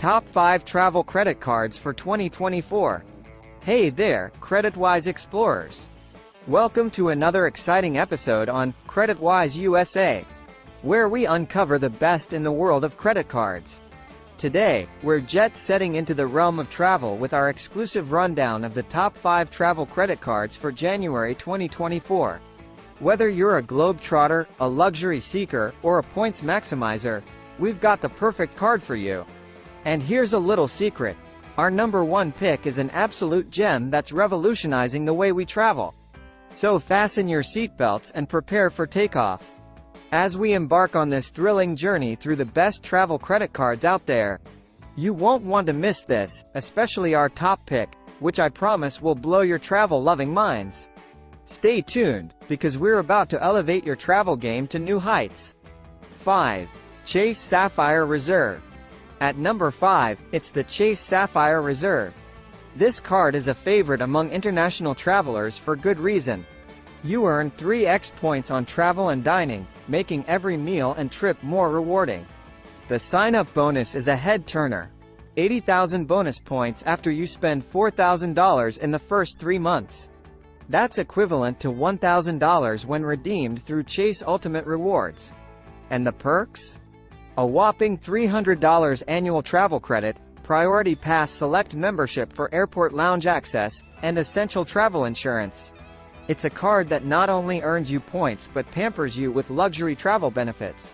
Top 5 Travel Credit Cards for 2024. Hey there, CreditWise Explorers. Welcome to another exciting episode on CreditWise USA, where we uncover the best in the world of credit cards. Today, we're jet-setting into the realm of travel with our exclusive rundown of the top 5 travel credit cards for January 2024. Whether you're a globetrotter, a luxury seeker, or a points maximizer, we've got the perfect card for you. And here's a little secret. Our number one pick is an absolute gem that's revolutionizing the way we travel. So fasten your seatbelts and prepare for takeoff. As we embark on this thrilling journey through the best travel credit cards out there, you won't want to miss this, especially our top pick, which I promise will blow your travel-loving minds. Stay tuned, because we're about to elevate your travel game to new heights. 5. Chase Sapphire Reserve. At number 5, it's the Chase Sapphire Reserve. This card is a favorite among international travelers for good reason. You earn 3x points on travel and dining, making every meal and trip more rewarding. The sign-up bonus is a head-turner. 80,000 bonus points after you spend $4,000 in the first 3 months. That's equivalent to $1,000 when redeemed through Chase Ultimate Rewards. And the perks? A whopping $300 annual travel credit, Priority Pass Select membership for airport lounge access, and essential travel insurance. It's a card that not only earns you points but pampers you with luxury travel benefits.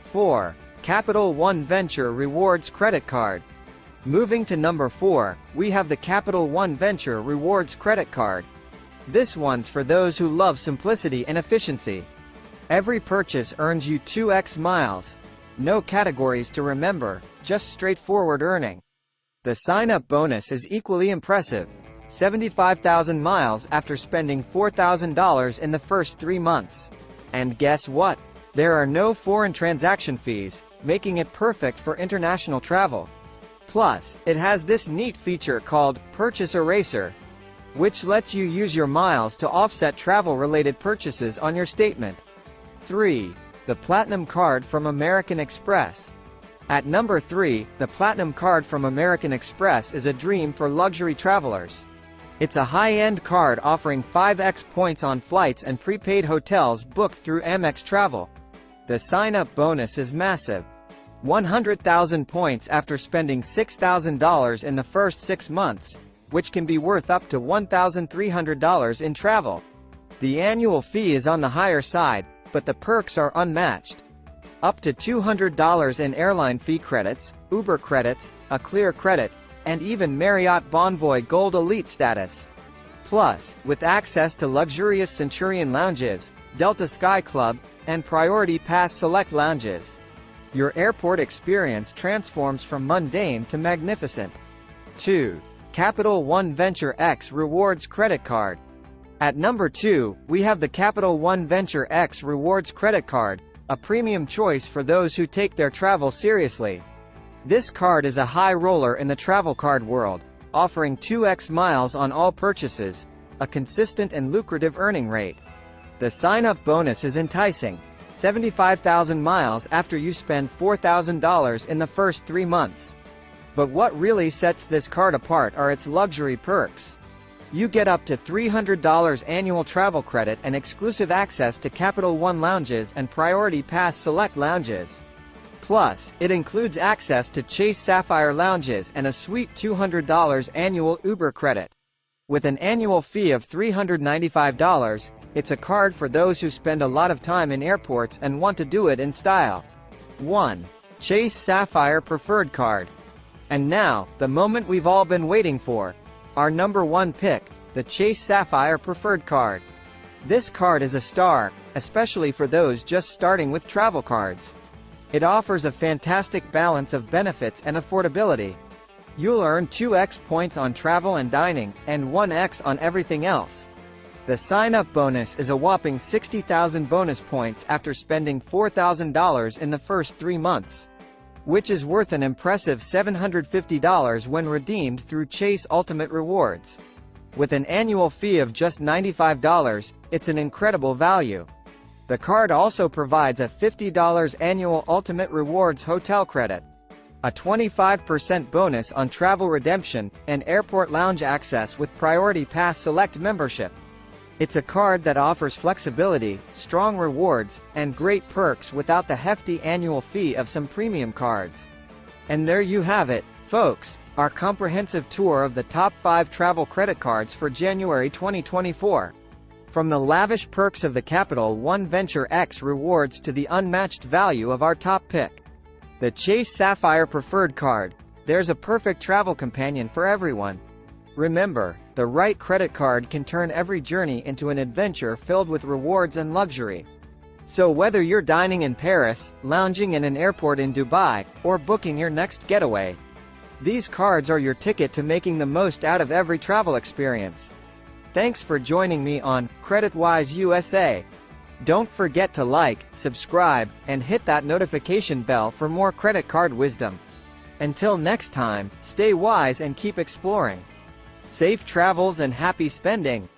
4. Capital One Venture Rewards Credit Card. Moving to number 4, we have the Capital One Venture Rewards Credit Card. This one's for those who love simplicity and efficiency. Every purchase earns you 2x miles. No categories to remember, just straightforward earning. The sign-up bonus is equally impressive. 75,000 miles after spending $4,000 in the first 3 months. And guess what? There are no foreign transaction fees, making it perfect for international travel. Plus, it has this neat feature called Purchase Eraser, which lets you use your miles to offset travel-related purchases on your statement. 3. The Platinum Card from American Express. At number 3, the Platinum Card from American Express is a dream for luxury travelers. It's a high-end card offering 5x points on flights and prepaid hotels booked through Amex Travel. The sign-up bonus is massive. 100,000 points after spending $6,000 in the first 6 months, which can be worth up to $1,300 in travel. The annual fee is on the higher side, but the perks are unmatched. Up to $200 in airline fee credits, Uber credits, a clear credit, and even Marriott Bonvoy Gold Elite status. Plus, with access to luxurious Centurion lounges, Delta Sky Club, and Priority Pass Select lounges, your airport experience transforms from mundane to magnificent. 2. Capital One Venture X Rewards Credit Card. At number 2, we have the Capital One Venture X Rewards Credit Card, a premium choice for those who take their travel seriously. This card is a high roller in the travel card world, offering 2x miles on all purchases, a consistent and lucrative earning rate. The sign-up bonus is enticing. 75,000 miles after you spend $4,000 in the first 3 months. But what really sets this card apart are its luxury perks. You get up to $300 annual travel credit and exclusive access to Capital One lounges and Priority Pass Select lounges. Plus, it includes access to Chase Sapphire lounges and a sweet $200 annual Uber credit. With an annual fee of $395, it's a card for those who spend a lot of time in airports and want to do it in style. 1. Chase Sapphire Preferred Card. And now, the moment we've all been waiting for. Our number 1 pick, the Chase Sapphire Preferred Card. This card is a star, especially for those just starting with travel cards. It offers a fantastic balance of benefits and affordability. You'll earn 2x points on travel and dining, and 1x on everything else. The sign-up bonus is a whopping 60,000 bonus points after spending $4,000 in the first 3 months, which is worth an impressive $750 when redeemed through Chase Ultimate Rewards. With an annual fee of just $95, it's an incredible value. The card also provides a $50 annual Ultimate Rewards hotel credit. a 25% bonus on travel redemption, and airport lounge access with Priority Pass Select membership. It's a card that offers flexibility, strong rewards, and great perks without the hefty annual fee of some premium cards. And there you have it, folks, our comprehensive tour of the top 5 travel credit cards for January 2024. From the lavish perks of the Capital One Venture X rewards to the unmatched value of our top pick, the Chase Sapphire Preferred Card. There's a perfect travel companion for everyone. Remember, the right credit card can turn every journey into an adventure filled with rewards and luxury. So whether you're dining in Paris, lounging in an airport in Dubai, or booking your next getaway, these cards are your ticket to making the most out of every travel experience. Thanks for joining me on CreditWise USA. Don't forget to like, subscribe, and hit that notification bell for more credit card wisdom. Until next time, stay wise and keep exploring. Safe travels and happy spending!